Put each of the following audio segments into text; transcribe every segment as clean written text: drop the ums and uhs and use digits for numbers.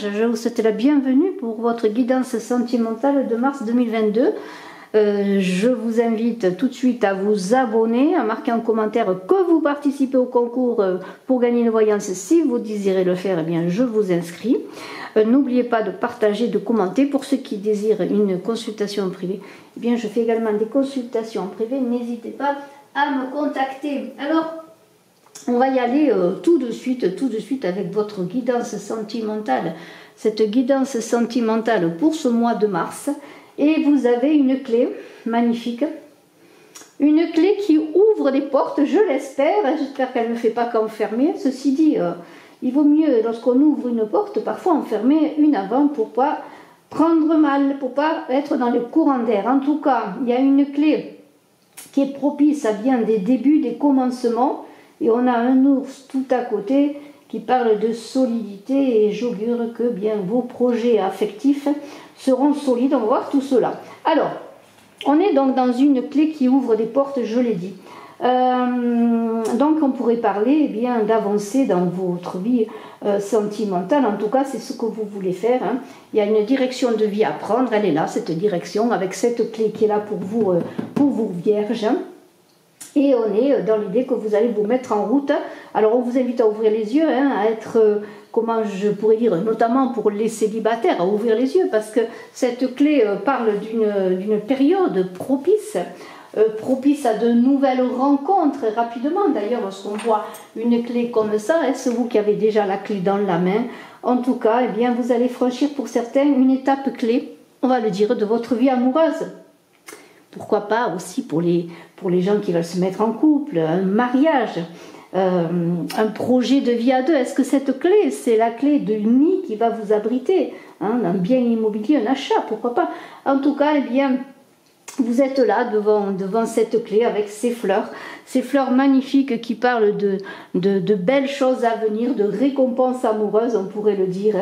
Vierge, je vous souhaite la bienvenue pour votre guidance sentimentale de mars 2022. Je vous invite tout de suite à vous abonner, à marquer en commentaire que vous participez au concours pour gagner une voyance. Si vous désirez le faire, eh bien, je vous inscris. N'oubliez pas de partager, de commenter. Pour ceux qui désirent une consultation privée, eh bien, je fais également des consultations privées. N'hésitez pas à me contacter. Alors, on va y aller tout de suite avec votre guidance sentimentale. Cette guidance sentimentale pour ce mois de mars. Et vous avez une clé magnifique. Une clé qui ouvre des portes, je l'espère. J'espère qu'elle ne fait pas qu'enfermer. Ceci dit, il vaut mieux, lorsqu'on ouvre une porte, parfois en fermer une avant pour ne pas prendre mal, pour ne pas être dans le courant d'air. En tout cas, il y a une clé qui est propice à bien des débuts, des commencements. Et on a un ours tout à côté qui parle de solidité et j'augure que bien vos projets affectifs seront solides. On va voir tout cela. Alors, on est donc dans une clé qui ouvre des portes, je l'ai dit. Donc on pourrait parler eh bien d'avancer dans votre vie sentimentale. En tout cas, c'est ce que vous voulez faire. Hein. Il y a une direction de vie à prendre. Elle est là, cette direction, avec cette clé qui est là pour vous vierges. Hein. Et on est dans l'idée que vous allez vous mettre en route. Alors on vous invite à ouvrir les yeux, hein, à être, comment je pourrais dire, notamment pour les célibataires, à ouvrir les yeux, parce que cette clé parle d'une période propice, propice à de nouvelles rencontres rapidement. D'ailleurs, lorsqu'on voit une clé comme ça, est-ce vous qui avez déjà la clé dans la main? En tout cas, eh bien, vous allez franchir pour certains une étape clé, on va le dire, de votre vie amoureuse. Pourquoi pas aussi pour les gens qui veulent se mettre en couple, un mariage, un projet de vie à deux. Est-ce que cette clé, c'est la clé de nid qui va vous abriter, hein, un bien immobilier, un achat, pourquoi pas. En tout cas, eh bien, vous êtes là devant cette clé avec ces fleurs magnifiques qui parlent de belles choses à venir, de récompenses amoureuses, on pourrait le dire.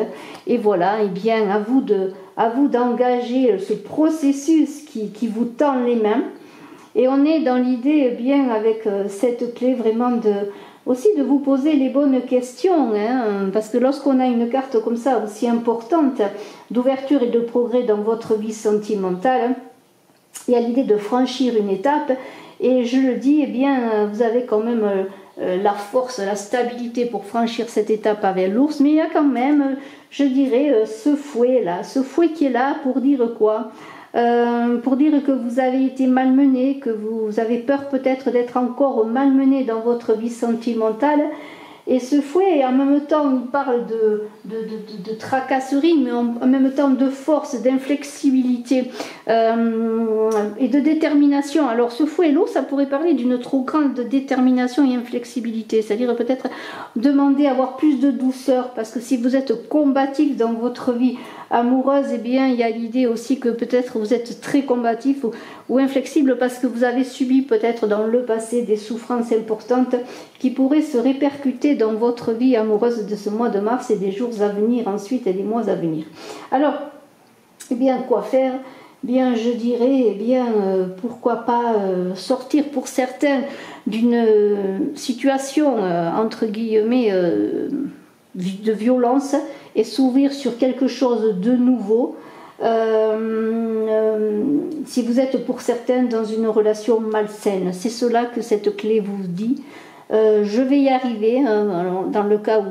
Et voilà, eh bien, à vous d'engager ce processus qui vous tend les mains. Et on est dans l'idée, eh bien, avec cette clé, vraiment aussi de vous poser les bonnes questions, hein, parce que lorsqu'on a une carte comme ça, aussi importante, d'ouverture et de progrès dans votre vie sentimentale, il y a l'idée de franchir une étape, et je le dis, eh bien, vous avez quand même la force, la stabilité pour franchir cette étape avec l'ours, mais il y a quand même, je dirais, ce fouet qui est là pour dire quoi? Pour dire que vous avez été malmené, que vous avez peur peut-être d'être encore malmené dans votre vie sentimentale. Et ce fouet, en même temps, il parle de tracasserie, mais en même temps de force, d'inflexibilité et de détermination. Alors ce fouet lourd, ça pourrait parler d'une trop grande détermination et inflexibilité, c'est-à-dire peut-être demander à avoir plus de douceur, parce que si vous êtes combatif dans votre vie amoureuse, eh bien, il y a l'idée aussi que peut-être vous êtes très combatif ou inflexible parce que vous avez subi peut-être dans le passé des souffrances importantes qui pourraient se répercuter dans votre vie amoureuse de ce mois de mars et des jours à venir ensuite et des mois à venir. Alors, eh bien, quoi faire? Eh bien, je dirais, eh bien, pourquoi pas sortir pour certains d'une situation, entre guillemets, de violence et s'ouvrir sur quelque chose de nouveau. Si vous êtes pour certains dans une relation malsaine, c'est cela que cette clé vous dit. Je vais y arriver, hein, alors, dans le cas où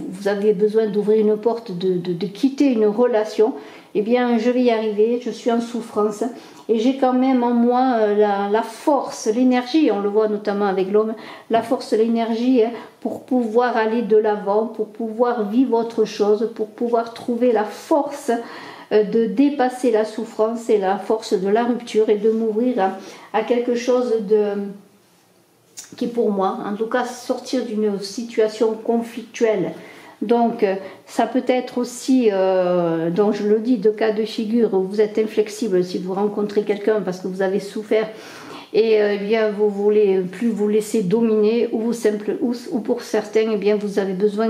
vous avez besoin d'ouvrir une porte, de quitter une relation, eh bien je vais y arriver, je suis en souffrance et j'ai quand même en moi la force, l'énergie, on le voit notamment avec l'homme, la force, l'énergie, hein, pour pouvoir aller de l'avant, pour pouvoir vivre autre chose, pour pouvoir trouver la force de dépasser la souffrance et la force de la rupture et de m'ouvrir à quelque chose qui pour moi, en tout cas, sortir d'une situation conflictuelle. Donc, ça peut être aussi, donc je le dis, de cas de figure où vous êtes inflexible si vous rencontrez quelqu'un parce que vous avez souffert et eh bien vous voulez plus vous laisser dominer ou pour certains, eh bien vous avez besoin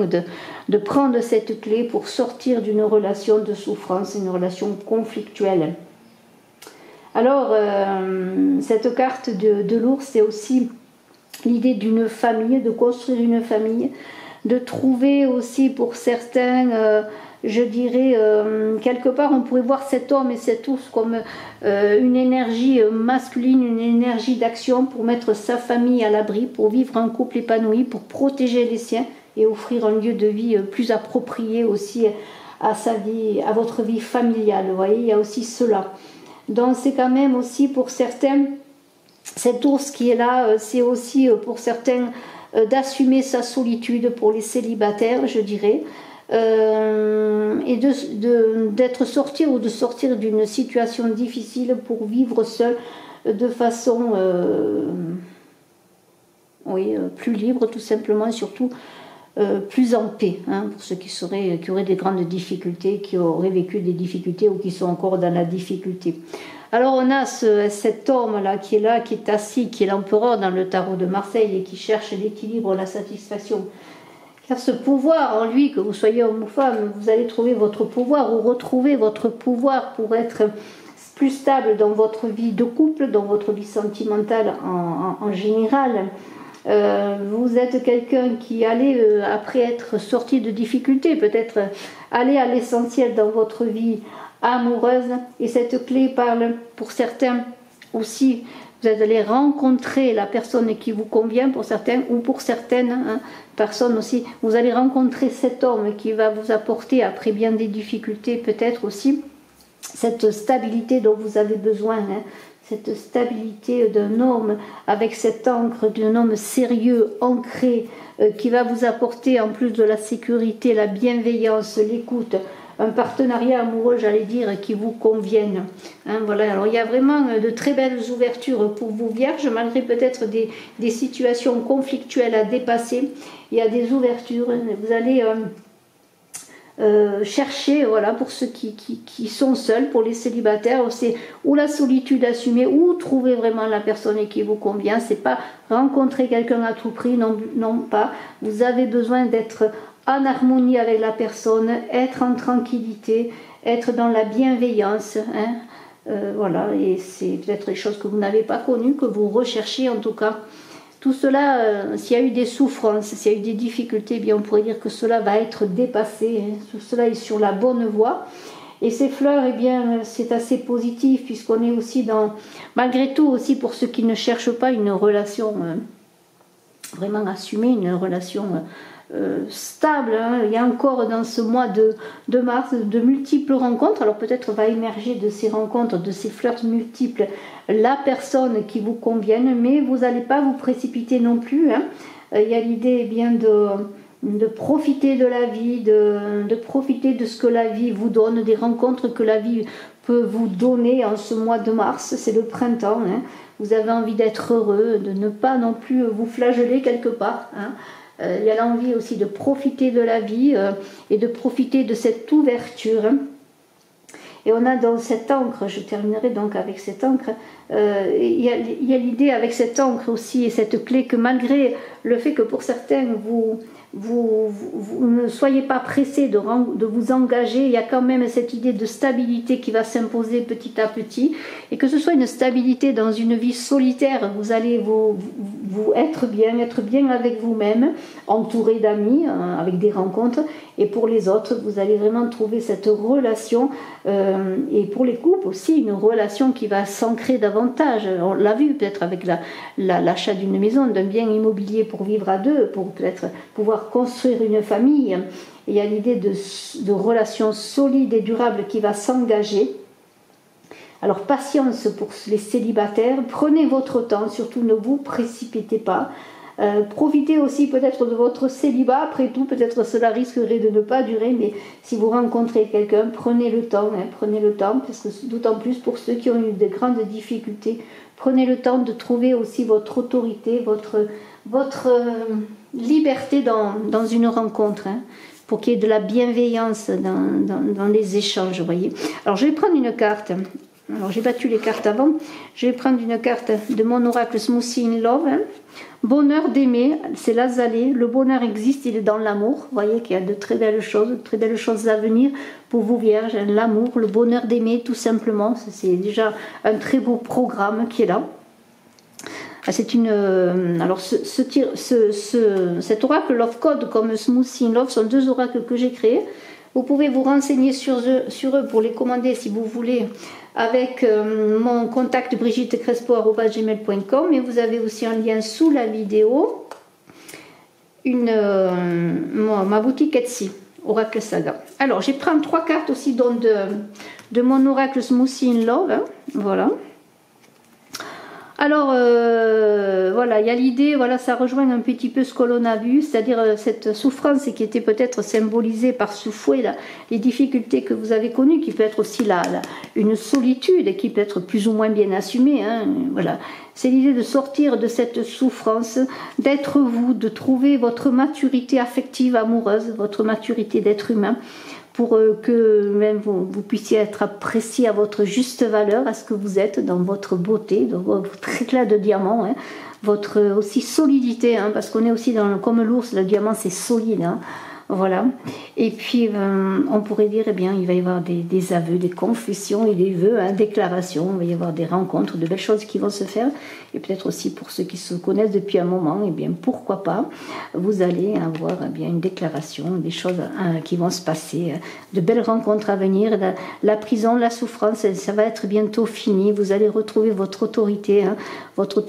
de prendre cette clé pour sortir d'une relation de souffrance, une relation conflictuelle. Alors, cette carte de l'ours, c'est aussi l'idée d'une famille, de construire une famille, de trouver aussi pour certains je dirais, quelque part, on pourrait voir cet homme et cet ours comme une énergie masculine, une énergie d'action pour mettre sa famille à l'abri, pour vivre un couple épanoui, pour protéger les siens et offrir un lieu de vie plus approprié aussi à sa vie, à votre vie familiale. Vous voyez, il y a aussi cela. Donc c'est quand même aussi pour certains, cet ours qui est là, c'est aussi pour certains d'assumer sa solitude pour les célibataires, je dirais, et d'être sortir ou de sortir d'une situation difficile pour vivre seul de façon plus libre tout simplement, et surtout plus en paix, hein, pour ceux qui auraient des grandes difficultés, qui auraient vécu des difficultés ou qui sont encore dans la difficulté. Alors on a cet homme-là, qui est assis, qui est l'empereur dans le tarot de Marseille et qui cherche l'équilibre, la satisfaction. Car ce pouvoir en lui, que vous soyez homme ou femme, vous allez trouver votre pouvoir ou retrouver votre pouvoir pour être plus stable dans votre vie de couple, dans votre vie sentimentale en général. Vous êtes quelqu'un qui allait, après être sorti de difficultés, peut-être aller à l'essentiel dans votre vie amoureuse, et cette clé parle pour certains aussi, vous allez rencontrer la personne qui vous convient pour certains, ou pour certaines personnes aussi, vous allez rencontrer cet homme qui va vous apporter, après bien des difficultés peut-être aussi, cette stabilité dont vous avez besoin, cette stabilité d'un homme avec cette encre d'un homme sérieux, ancré, qui va vous apporter en plus de la sécurité, la bienveillance, l'écoute, un partenariat amoureux, j'allais dire, qui vous convienne. Voilà. Alors il y a vraiment de très belles ouvertures pour vous vierges, malgré peut-être des situations conflictuelles à dépasser. Il y a des ouvertures, vous allez chercher, voilà, pour ceux qui sont seuls, pour les célibataires, c'est ou la solitude assumée, ou trouver vraiment la personne qui vous convient. C'est pas rencontrer quelqu'un à tout prix, non pas. Vous avez besoin d'être en harmonie avec la personne, être en tranquillité, être dans la bienveillance, voilà, et c'est peut-être des choses que vous n'avez pas connues, que vous recherchez en tout cas. Tout cela, s'il y a eu des souffrances, s'il y a eu des difficultés, eh bien on pourrait dire que cela va être dépassé, tout cela est sur la bonne voie. Et ces fleurs, eh bien, c'est assez positif, puisqu'on est aussi malgré tout aussi pour ceux qui ne cherchent pas une relation vraiment assumée, une relation stable, il y a encore dans ce mois de mars de multiples rencontres. Alors peut-être va émerger de ces rencontres, de ces fleurs multiples, la personne qui vous convienne, mais vous n'allez pas vous précipiter non plus. Il y a l'idée bien de profiter de la vie, de profiter de ce que la vie vous donne, des rencontres que la vie peut vous donner en ce mois de mars. C'est le printemps, vous avez envie d'être heureux, de ne pas non plus vous flageller quelque part. Il y a l'envie aussi de profiter de la vie et de profiter de cette ouverture. Et on a dans cette encre, je terminerai donc avec cette encre, il y a l'idée avec cette encre aussi et cette clé que malgré le fait que pour certains vous ne soyez pas pressés de vous engager, il y a quand même cette idée de stabilité qui va s'imposer petit à petit, et que ce soit une stabilité dans une vie solitaire, vous allez vous être bien avec vous-même, entouré d'amis, avec des rencontres, et pour les autres, vous allez vraiment trouver cette relation, et pour les couples aussi, une relation qui va s'ancrer davantage. On l'a vu peut-être avec l'achat d'une maison, d'un bien immobilier pour vivre à deux, pour peut-être pouvoir construire une famille. Il y a l'idée de relations solides et durables qui va s'engager. Alors patience pour les célibataires, prenez votre temps, surtout ne vous précipitez pas. Profitez aussi peut-être de votre célibat, après tout peut-être cela risquerait de ne pas durer, mais si vous rencontrez quelqu'un, prenez le temps, parce que d'autant plus pour ceux qui ont eu de grandes difficultés, prenez le temps de trouver aussi votre autorité, votre liberté dans une rencontre, pour qu'il y ait de la bienveillance dans les échanges, vous voyez. Alors je vais prendre une carte. Alors j'ai battu les cartes avant. Je vais prendre une carte de mon oracle Smoothie in Love. Bonheur d'aimer, c'est l'azalée. Le bonheur existe, il est dans l'amour. Vous voyez qu'il y a de très belles choses à venir pour vous vierges. L'amour, le bonheur d'aimer, tout simplement. C'est déjà un très beau programme qui est là. C'est alors cet oracle Love Code comme Smoothie in Love sont deux oracles que j'ai créés. Vous pouvez vous renseigner sur eux pour les commander si vous voulez avec mon contact brigittecrespo@gmail.com, et vous avez aussi un lien sous la vidéo, ma boutique Etsy, Oracle Saga. Alors, j'ai pris 3 cartes aussi donc de mon Oracle Smoothie in Love, hein, voilà. Alors, voilà, il y a l'idée, voilà, ça rejoint un petit peu ce que l'on a vu, c'est-à-dire cette souffrance qui était peut-être symbolisée par ce fouet, là, les difficultés que vous avez connues, qui peut être aussi une solitude, qui peut être plus ou moins bien assumée, hein, voilà. C'est l'idée de sortir de cette souffrance, d'être vous, de trouver votre maturité affective, amoureuse, votre maturité d'être humain, pour que même vous puissiez être apprécié à votre juste valeur, à ce que vous êtes, dans votre beauté, dans votre éclat de diamant, hein, votre aussi solidité, hein, parce qu'on est aussi comme l'ours, le diamant c'est solide, hein, voilà. Et puis on pourrait dire, eh bien, il va y avoir des aveux, des confessions et des vœux, hein, déclarations, il va y avoir des rencontres, de belles choses qui vont se faire, et peut-être aussi pour ceux qui se connaissent depuis un moment, eh bien, pourquoi pas, vous allez avoir, eh bien, une déclaration, des choses, hein, qui vont se passer, de belles rencontres à venir, la prison, la souffrance, ça va être bientôt fini, vous allez retrouver votre autorité, hein, votre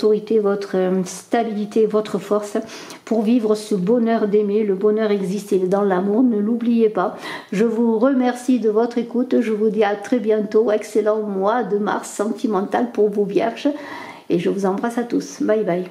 stabilité, votre force, pour vivre ce bonheur d'aimer. Le bonheur existe, il est dans l'amour, ne l'oubliez pas. Je vous remercie de votre écoute, je vous dis à très bientôt, excellent mois de mars sentimental pour vous vierges, et je vous embrasse à tous, bye bye.